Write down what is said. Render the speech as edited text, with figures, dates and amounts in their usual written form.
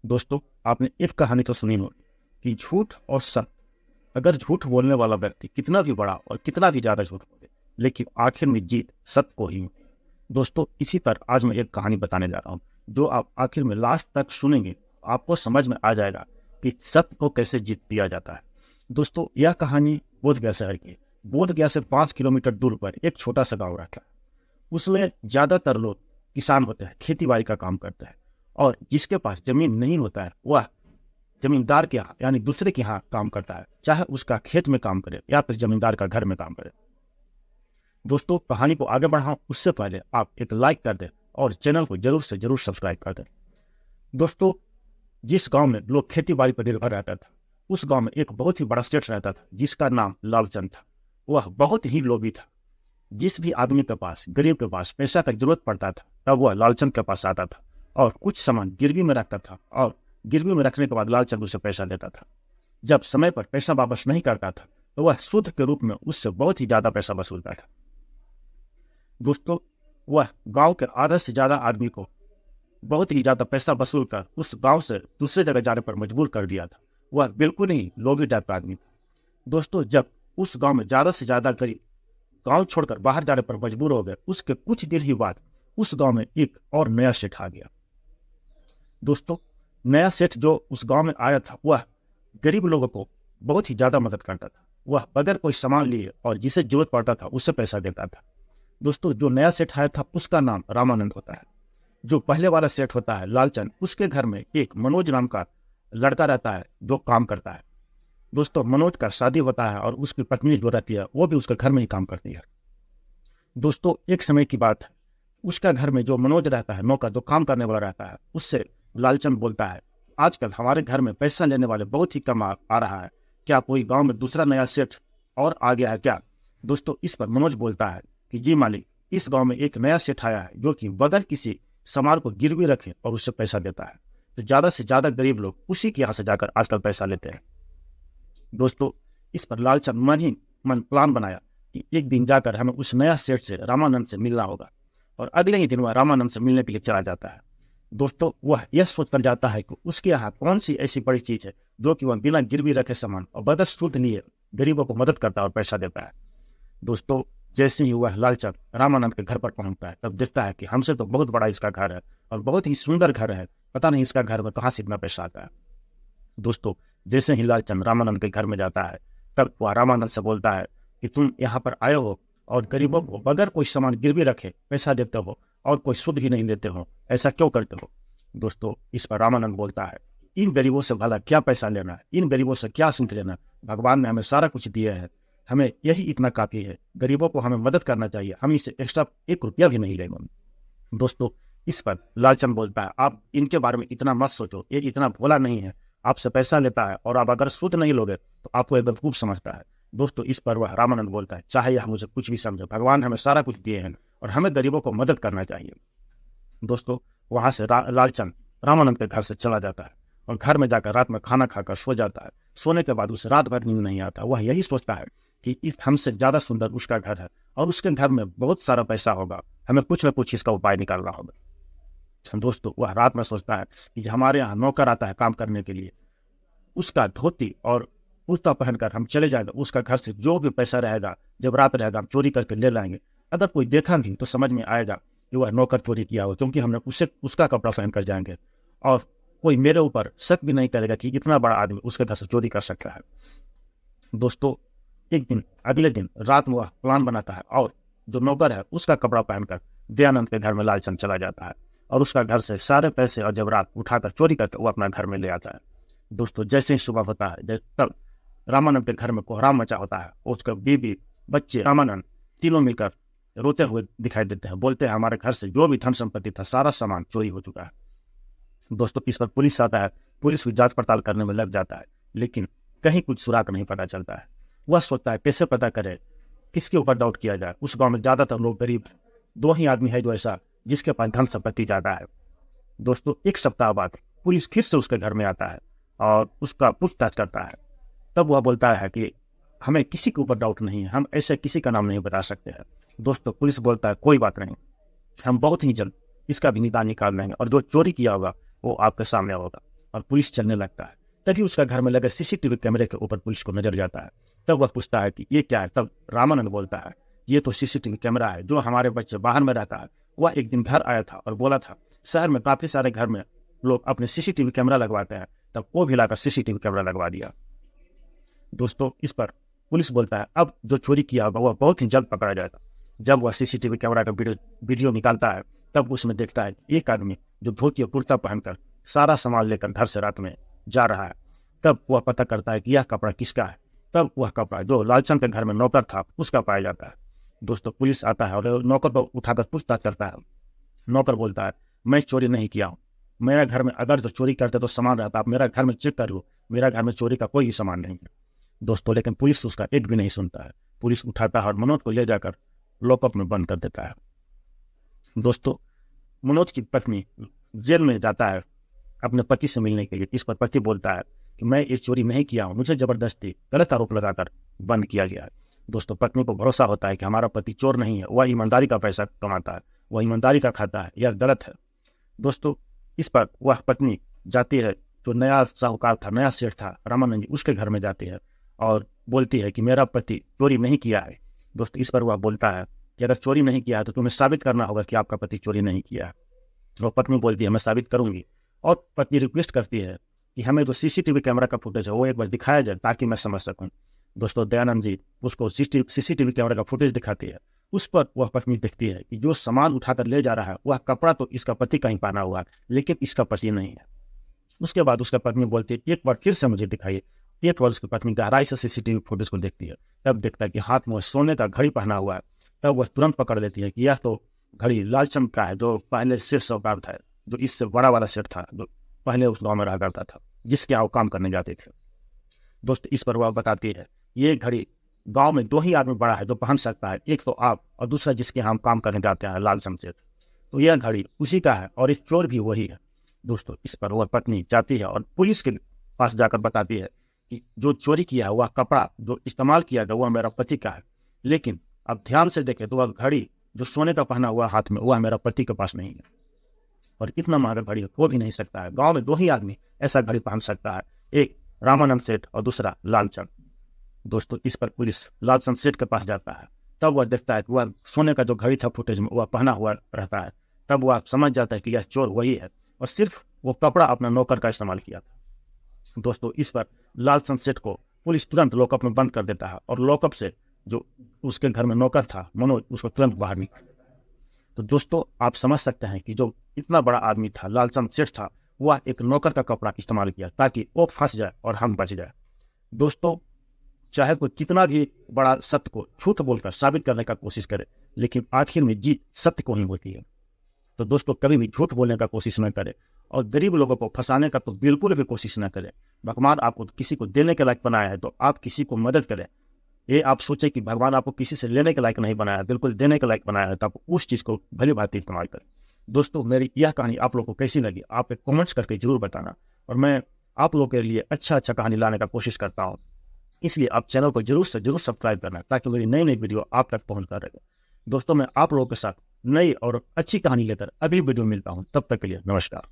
दोस्तों, आपने एक कहानी तो सुनी होगी कि झूठ और सत्य। अगर झूठ बोलने वाला व्यक्ति कितना भी बड़ा और कितना भी ज्यादा झूठ बोले, लेकिन आखिर में जीत सत्य को ही मिलती है। दोस्तों, इसी पर आज मैं एक कहानी बताने जा रहा हूँ, जो आप आखिर में लास्ट तक सुनेंगे, आपको समझ में आ जाएगा कि सत्य को कैसे जीत दिया जाता है। दोस्तों, यह कहानी बोधगया शहर की है। बोधगया से 5 किलोमीटर दूर पर एक छोटा सा गाँव रहता है। उसमें ज्यादातर लोग किसान होते हैं, खेती बाड़ी का काम करते हैं। और जिसके पास जमीन नहीं होता है, वह जमींदार के यहाँ यानी दूसरे के यहाँ काम करता है, चाहे उसका खेत में काम करे या फिर जमींदार का घर में काम करे। दोस्तों, कहानी को आगे बढ़ाऊं उससे पहले आप एक लाइक कर दें और चैनल को जरूर से जरूर सब्सक्राइब कर दें। दोस्तों, जिस गांव में लोग खेती बाड़ी पर निर्भर रहता था, उस गांव में एक बहुत ही बड़ा सेठ रहता था जिसका नाम लालचंद था। वह बहुत ही लोभी था। जिस भी आदमी के पास, गरीब के पास पैसा का जरूरत पड़ता था, तब वह लालचंद के पास आता था और कुछ सामान गिरवी में रखता था, और गिरवी में रखने के बाद लालचंद उसे पैसा देता था। जब समय पर पैसा वापस नहीं करता था, तो वह सूद के रूप में उससे बहुत ही ज्यादा पैसा वसूलता था। दोस्तों, वह गांव के आधे से ज्यादा आदमी को बहुत ही ज्यादा पैसा वसूल कर उस गांव से दूसरे जगह जाने पर मजबूर कर दिया था। वह बिल्कुल ही लोभी टाइप का आदमी था। दोस्तों, जब उस गांव में ज्यादा से ज्यादा गरीब गांव छोड़कर बाहर जाने पर मजबूर हो गए, उसके कुछ दिन ही बाद उस गांव में एक और नया सेठ आ गया। दोस्तों, नया सेठ जो उस गांव में आया था, वह गरीब लोगों को बहुत ही ज्यादा मदद करता था। वह बगैर कोई सामान लिए और जिसे जरूरत पड़ता था उससे पैसा देता था। दोस्तों, जो नया सेठ आया था उसका नाम रामानंद होता है। जो पहले वाला सेठ होता है लालचंद, उसके घर में एक मनोज नाम का लड़का रहता है जो काम करता है। दोस्तों, मनोज का शादी होता है और उसकी पत्नी जो रहती है वो भी उसके घर में ही काम करती है। दोस्तों, एक समय की बात है, उसका घर में जो मनोज रहता है, नौकर जो काम करने वाला रहता है, उससे लालचंद बोलता है, आजकल हमारे घर में पैसा लेने वाले बहुत ही कम आ रहा है, क्या कोई गांव में दूसरा नया सेठ और आ गया है क्या? दोस्तों, इस पर मनोज बोलता है कि जी मालिक, इस गांव में एक नया सेठ आया है जो कि बगैर किसी सामान को गिरवी रखे और उससे पैसा देता है। तो ज्यादा से ज्यादा गरीब लोग उसी के यहाँ से जाकर आजकल पैसा लेते हैं। दोस्तों, इस पर लालचंद मन ही मन प्लान बनाया कि एक दिन जाकर हमें उस नया सेठ से, रामानंद से मिलना होगा। और अगले ही दिन वह रामानंद से मिलने के लिए चला जाता है। दोस्तों, वह यह सोचकर जाता है कि उसके यहाँ कौन सी ऐसी बड़ी चीज है जो कि वह बिना गिरवी रखे सामान और बगैर सूद लिए गरीबों को मदद करता है और पैसा देता है। दोस्तों, जैसे ही वह लालचंद रामानंद के घर पर पहुंचता है, तब देखता है कि हमसे तो बहुत बड़ा इसका घर है और बहुत ही सुंदर घर है, पता नहीं इसका घर में कहाँ से इतना पैसा आता है। दोस्तों, जैसे ही लालचंद रामानंद के घर में जाता है, तब वह रामानंद से बोलता है कि तुम यहाँ पर आए हो और गरीबों को बगैर कोई सामान गिरवी रखे पैसा देते हो और कोई सुध भी नहीं देते हो, ऐसा क्यों करते हो? दोस्तों, इस पर रामानंद बोलता है, इन गरीबों से भला क्या पैसा लेना है, इन गरीबों से क्या सुध लेना है? भगवान ने हमें सारा कुछ दिया है, हमें यही इतना काफी है। गरीबों को हमें मदद करना चाहिए, हम इससे एक्स्ट्रा 1 रुपया भी नहीं लेंगे। दोस्तों, इस पर लालचंद बोलता है, आप इनके बारे में इतना मत सोचो, ये इतना भोला नहीं है, आपसे पैसा लेता है और आप अगर सूद नहीं लोगे तो आपको एक बेवकूफ समझता है। दोस्तों, इस पर वह रामानंद बोलता है, चाहे यह मुझे कुछ भी समझे, भगवान हमें सारा कुछ दिए हैं और हमें गरीबों को मदद करना चाहिए। दोस्तों, वहां से लालचंद रामानंद के घर से चला जाता है और घर में जाकर रात में खाना खाकर सो जाता है। सोने के बाद उसे रात भर नींद नहीं आता। वह यही सोचता है कि इस हमसे ज्यादा सुंदर उसका घर है और उसके घर में बहुत सारा पैसा होगा, हमें कुछ न कुछ इसका उपाय निकालना होगा। दोस्तों, वह रात में सोचता है कि हमारे यहाँ नौकर आता है काम करने के लिए, उसका धोती और कुर्ता पहनकर हम चले जाएंगे, उसका घर से जो भी पैसा रहेगा, जब रात रहेगा हम चोरी करके ले लाएंगे। अगर कोई देखा नहीं तो समझ में आएगा कि वह नौकर चोरी किया हो, क्योंकि हमने उसका कपड़ा पहन कर जाएंगे और कोई मेरे ऊपर शक भी नहीं करेगा कि इतना बड़ा आदमी उसके घर से चोरी कर सकता है। दोस्तों, एक दिन अगले दिन रात में वह प्लान बनाता है और जो नौकर है उसका कपड़ा पहनकर दयानंद के घर में लालचंद चला जाता है और उसका घर से सारे पैसे और जेवरात उठाकर चोरी करके वो अपना घर में ले आता है। दोस्तों, जैसे ही सुबह होता है, तब रामानंद के घर में कोहराम मचा होता है। उसका बीबी, बच्चे, रामानंद तीनों मिलकर रोते हुए दिखाई देते हैं, बोलते हैं हमारे घर से जो भी धन संपत्ति था सारा सामान चोरी हो चुका है। दोस्तों, इस पर पुलिस आता है। पुलिस भी जांच पड़ताल करने में लग जाता है, लेकिन कहीं कुछ सुराग नहीं पता चलता है। वह सोचता है कैसे पता करे, किसके ऊपर डाउट किया जाए। उस गांव में ज्यादातर लोग गरीब, 2 ही आदमी है जो ऐसा जिसके पास धन संपत्ति ज्यादा है। दोस्तों, 1 सप्ताह बाद पुलिस फिर से उसके घर में आता है और उसका पूछताछ करता है। तब वह बोलता है कि हमें किसी के ऊपर डाउट नहीं है, हम ऐसे किसी का नाम नहीं बता सकते हैं। दोस्तों, पुलिस बोलता है कोई बात नहीं, हम बहुत ही जल्द इसका भी निदान निकाल लेंगे और जो चोरी किया होगा वो आपके सामने होगा। और पुलिस चलने लगता है। तभी उसका घर में लगे सीसीटीवी कैमरे के ऊपर पुलिस को नजर जाता है। तब वह पूछता है कि ये क्या है। तब रामानंद बोलता है, ये तो सीसीटीवी कैमरा है जो हमारे बच्चे बाहर में रहता है। वह एक दिन घर आया था और बोला था शहर में काफी सारे घर में लोग अपने सीसीटीवी कैमरा लगवाते हैं, तब वो भी लाकर सीसीटीवी कैमरा लगवा दिया। दोस्तों इस पर पुलिस बोलता है अब जो चोरी किया होगा वह बहुत ही जल्द पकड़ा जाएगा। जब वह सीसीटीवी कैमरा का वीडियो निकालता है तब उसमें देखता है एक आदमी जो धोती और कुर्ता पहनकर सारा सामान लेकर घर से रात में जा रहा है। तब वह पता करता है कि यह कपड़ा किसका है। तब वह कपड़ा जो लालचंद के घर में नौकर था उसका पाया जाता है। दोस्तों पुलिस आता है और नौकर को उठाकर पूछताछ करता है। नौकर बोलता है मैं चोरी नहीं किया हूँ, मेरे घर में अगर जो चोरी करते तो सामान रहता, आप मेरा घर में चेक करो, मेरा घर में चोरी का कोई सामान नहीं है। दोस्तों लेकिन पुलिस उसका एक भी नहीं सुनता है। पुलिस उठाता है और मनोज को ले जाकर लॉकअप में बंद कर देता है। दोस्तों मनोज की पत्नी जेल में जाता है अपने पति से मिलने के लिए। इस पर पति बोलता है कि मैं ये चोरी नहीं किया हूँ, मुझे जबरदस्ती गलत आरोप लगाकर बंद किया गया है। दोस्तों पत्नी को भरोसा होता है कि हमारा पति चोर नहीं है, वह ईमानदारी का पैसा कमाता है, वह ईमानदारी का खाता है, यह गलत है। दोस्तों इस पर वह पत्नी जाती है, जो नया साहूकार था, नया सेठ था रामानंद जी, उसके घर में जाती है और बोलती है कि मेरा पति चोरी नहीं किया है। दोस्तों इस पर वह बोलता है कि अगर चोरी नहीं किया है तो तुम्हें साबित करना होगा कि आपका पति चोरी नहीं किया है। वो पत्नी बोलती है मैं साबित करूंगी। और पत्नी रिक्वेस्ट करती है कि हमें जो सीसीटीवी कैमरा का फुटेज है वो एक बार दिखाया जाए ताकि मैं समझ सकूं। दोस्तों दयानंद जी उसको सीसीटीवी कैमरा का फुटेज दिखाती है। उस पर वह पत्नी देखती है कि जो सामान उठाकर ले जा रहा है वह कपड़ा तो इसका पति का ही पहना हुआ है, लेकिन इसका पति नहीं है। उसके बाद उसका पत्नी बोलती है एक बार फिर से मुझे दिखाइए। एक बार उसकी पत्नी गहराई से सीसीटीवी फुटेज को देखती है, तब देखता है कि हाथ में सोने का घड़ी पहना हुआ है। तब वह तुरंत पकड़ लेती है कि यह तो घड़ी लालचंद का है, जो पहले सेठ साहूकार था, जो इससे बड़ा वाला सेठ था, जो पहले उस गांव में रहा करता था, जिसके यहाँ काम करने जाते थे। दोस्त इस पर वह बताती है ये घड़ी गांव में 2 ही आदमी बड़ा है जो पहन सकता है, एक तो आप और दूसरा जिसके यहाँ हम काम करने जाते हैं लालचंद सेठ। तो यह घड़ी उसी का है और इस चोर भी वही है। दोस्तों इस पर वह पत्नी जाती है और पुलिस के पास जाकर बताती है कि जो चोरी किया है वह कपड़ा जो इस्तेमाल किया गया वह मेरा पति का है, लेकिन अब ध्यान से देखें तो वह घड़ी जो सोने का पहना हुआ हाथ में वह मेरा पति के पास नहीं है, और इतना महंगा घड़ी हो भी नहीं सकता है। गांव में 2 ही आदमी ऐसा घड़ी पहन सकता है, एक रामानंद सेठ और दूसरा लालचंद। दोस्तों इस पर पुलिस लालचंद सेठ के पास जाता है। तब वह देखता है कि वह सोने का जो घड़ी था फुटेज में वह पहना हुआ रहता है। तब वह समझ जाता है कि यह चोर वही है और सिर्फ वो कपड़ा अपना नौकर का इस्तेमाल किया था। दोस्तों इस पर लालचंद सेठ को पुलिस तुरंत लॉकअप में बंद कर देता है और लॉकअप से जो उसके घर में नौकर था मनोज उसको तुरंत बाहर निकाल। तो दोस्तों आप समझ सकते हैं कि जो इतना बड़ा आदमी था लालचंद सेठ था, वह एक नौकर का कपड़ा इस्तेमाल किया ताकि वो फंस जाए और हम बच जाए। दोस्तों चाहे कोई कितना भी बड़ा सत्य को झूठ बोलकर साबित करने का कोशिश करे, लेकिन आखिर में जीत सत्य को ही होती है। तो दोस्तों कभी भी झूठ बोलने का कोशिश न करें और गरीब लोगों को फंसाने का तो बिल्कुल भी कोशिश न करें। भगवान आपको किसी को देने के लायक बनाया है तो आप किसी को मदद करें। ये आप सोचे कि भगवान आपको किसी से लेने के लायक नहीं बनाया है, बिल्कुल देने के लायक बनाया है, तो आप उस चीज़ को भली भांति इस्तेमाल करें। दोस्तों मेरी यह कहानी आप लोगों को कैसी लगी आप एक कमेंट्स करके जरूर बताना, और मैं आप लोगों के लिए अच्छा कहानी लाने का कोशिश करता हूँ। इसलिए आप चैनल को जरूर से जरूर सब्सक्राइब करना ताकि मेरी नई नई वीडियो आप तक पहुँचता रहेगा। दोस्तों मैं आप लोगों के साथ नई और अच्छी कहानी लेकर अगली वीडियो मिलता हूँ, तब तक के लिए नमस्कार।